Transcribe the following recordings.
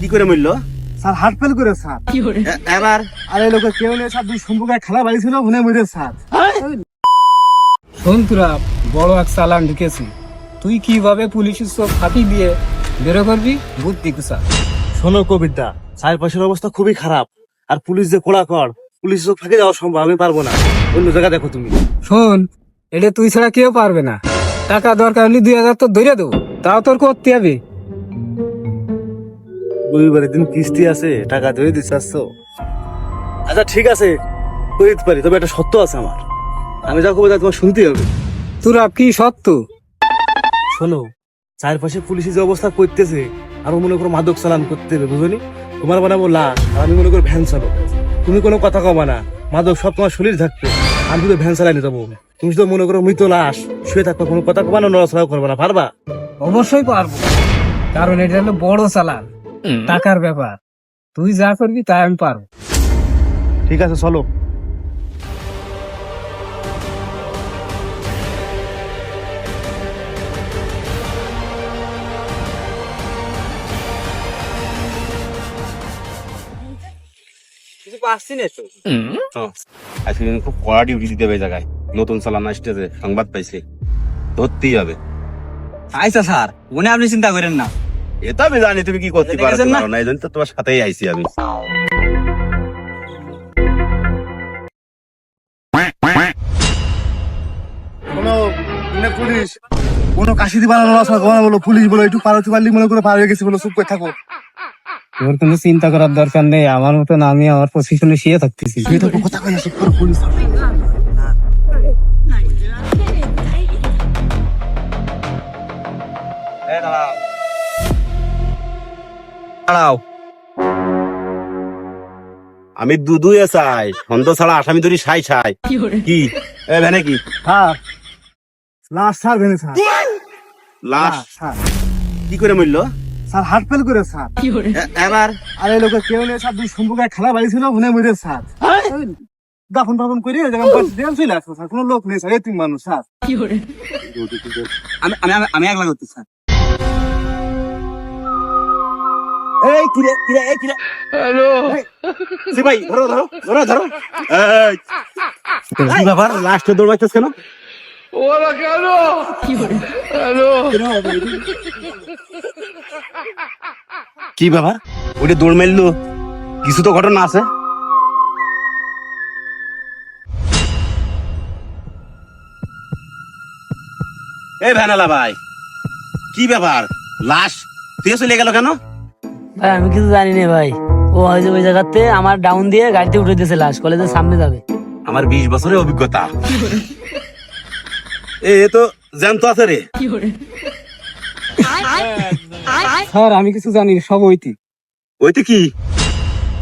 কি করে মরল? স্যার হার্ট ফেল করে স্যার। এবার আরে লোকে কেউ নেই স্যার, দুই সম্পর্কে খেলা বাড়ি ছিল মনে মরে স্যার। শোন তোরা, বড় এক চালান ঢুকেছি, তুই কিভাবে পুলিশের চোখ ফাঁকি দিয়ে বেরো করবি বুদ্ধি কুসা। শোনো কবিতা, চারপাশের অবস্থা খুবই খারাপ, আর পুলিশ যে কোড়া কর, পুলিশ চোখ ফাঁকে যাওয়া সম্ভব, আমি পারবো না। অন্য জায়গা দেখো তুমি। শোন, এটা তুই ছাড়া কেউ পারবে না। টাকা দরকার হলে 2000 তোর ধরে দেবো, তাও তোর করতে হবে। রবিবারের দিন কিস্তি আছে, টাকা ধরে দিচ্ছে আসছো। আচ্ছা ঠিক আছে, করে দিতে পারি, তবে একটা সত্য আছে আমার। আমি যা কবিতা তোমার শুনতেই হবে। তোরা কি সত্য? শোনো, চারপাশে পুলিশের যে অবস্থা করতেছে, আরো মনে করো মাদক চালান করতে হবে, বুঝলি? তোমার বানাবো লাশ, আর আমি মনে করো ভ্যান চালো। তুমি কোনো কথা কবা না, মাদক সব তোমার শরীর থাকবে, আমি শুধু ভ্যান চালাই নিতে যাবো। তুমি শুধু মনে করো মৃত লাশ শুয়ে থাকবে, কোনো কথা কবা না, নড়াচড়াও করবে না, পারবা? অবশ্যই পারবো, কারণ এটা হলো বড় চালান, টাকার ব্যাপার। তুই যা করবি তাই আমি পারবো। ঠিক আছে চলো। কিছু পাচ্ছি না তো। আজকে কিন্তু খুব কড়া ডিউটি দিতে হবে এই জায়গায়। নতুন চালান আসতেছে, সংবাদ পাইছে, ধরতেই হবে। আচ্ছা স্যার, মনে আপনি চিন্তা করেন না। এটা আমি জানি তুমি কি করতে পারো দেখেছেন না? না, এই জন্য তো তোমার সাথেই আইছি আমি। কোনো পুলিশ কোনো কাশি দিবা না, নড়াচড়া করবা না বলো। পুলিশ বলো একটু পার হতে পারলি মনে করে পার হয়ে গেছে বলো, চুপ করে থাকো। তোর কোনো চিন্তা করার দরকার নেই, আমার মতন আমি আমার পজিশনে শুয়ে থাকতেছি। শুয়ে থাকো, কথা কই না, চুপ করো, পুলিশ আসবে। দাঁড়াও, আমি দুধু চাই, সন্দ ছাড়া আসামি ধরি সাই সাই। কি এ ভ্যানে কি স্যার, লাশ স্যার ভেঙে স্যার। লাশ? স্যার, কি করে মরল? স্যার হার্ট ফেল করে স্যার। এবার আরে লোকে কেউ নেই স্যার, দুই সম্পর্কে খেলা বাড়ি ছিল মনে মরে স্যার। দাফন টাফন করে চলে আসবো স্যার, কোনো লোক নেই স্যার, এতিম মানুষ স্যার। আমি আমি আমি একলা করতে স্যার। এই কিরে কিরে এই কিরে, হ্যালো ভাই, ধরো ধরো ধরো ধরো। এই কি ব্যাপার, লাস্টে দৌড়াইতেছ কেন? কি ব্যাপার, ওটা দৌড় মারলো? কিছু তো ঘটনা আছে। এই ভ্যানালা ভাই, কি ব্যাপার, লাশ তুই চলে গেল কেন? ভাই আমি কিছু জানি না ভাই, ও হয়তো ওই জায়গাতে আমার ডাউন দিয়ে গাড়িতে উঠে দিয়েছে, লাশ কলেজের সামনে যাবে। আমার 20 বছরের অভিজ্ঞতা। এ তো জ্যান্ত আছে রে। স্যার আমি কিছু জানি না, সব ঐতি। ওই তো কি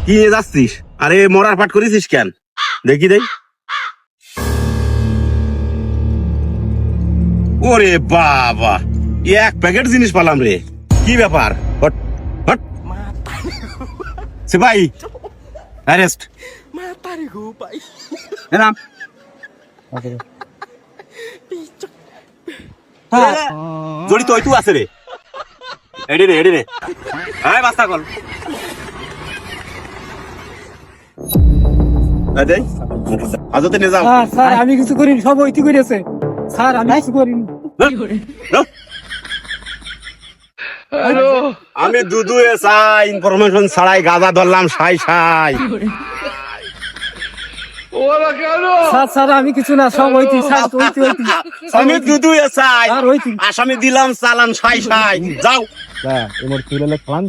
কি নিয়ে যাচ্ছিস? আরে মরার পাট করেছিস কেন? দেখি দেই। ওরে বাবা, এক প্যাকেট জিনিস পালাম রে। কি ব্যাপার? হট হট সিপাই, অ্যারেস্ট। এলাম। জড়িত ওই তুই আছে রে। এডি রে এডি রে, এই বাস্তা কল। এই দেই আজতে নিয়ে যাও। স্যার স্যার আমি কিছু করিনি, সব ঐতি করেছে। স্যার আমি কিছু করিনি। আমি দুধু চাই, ইনফরমেশন ছাড়াই গাঁজা ধরলাম সাই সাই। স্যার স্যার আমি কিছু না, সব ঐতি স্যার, ঐতি ঐতি। আমি দুধু চাই, স্যার ঐতি। আসামি দিলাম চালান সাই সাই। যাও। এবার তুই খালান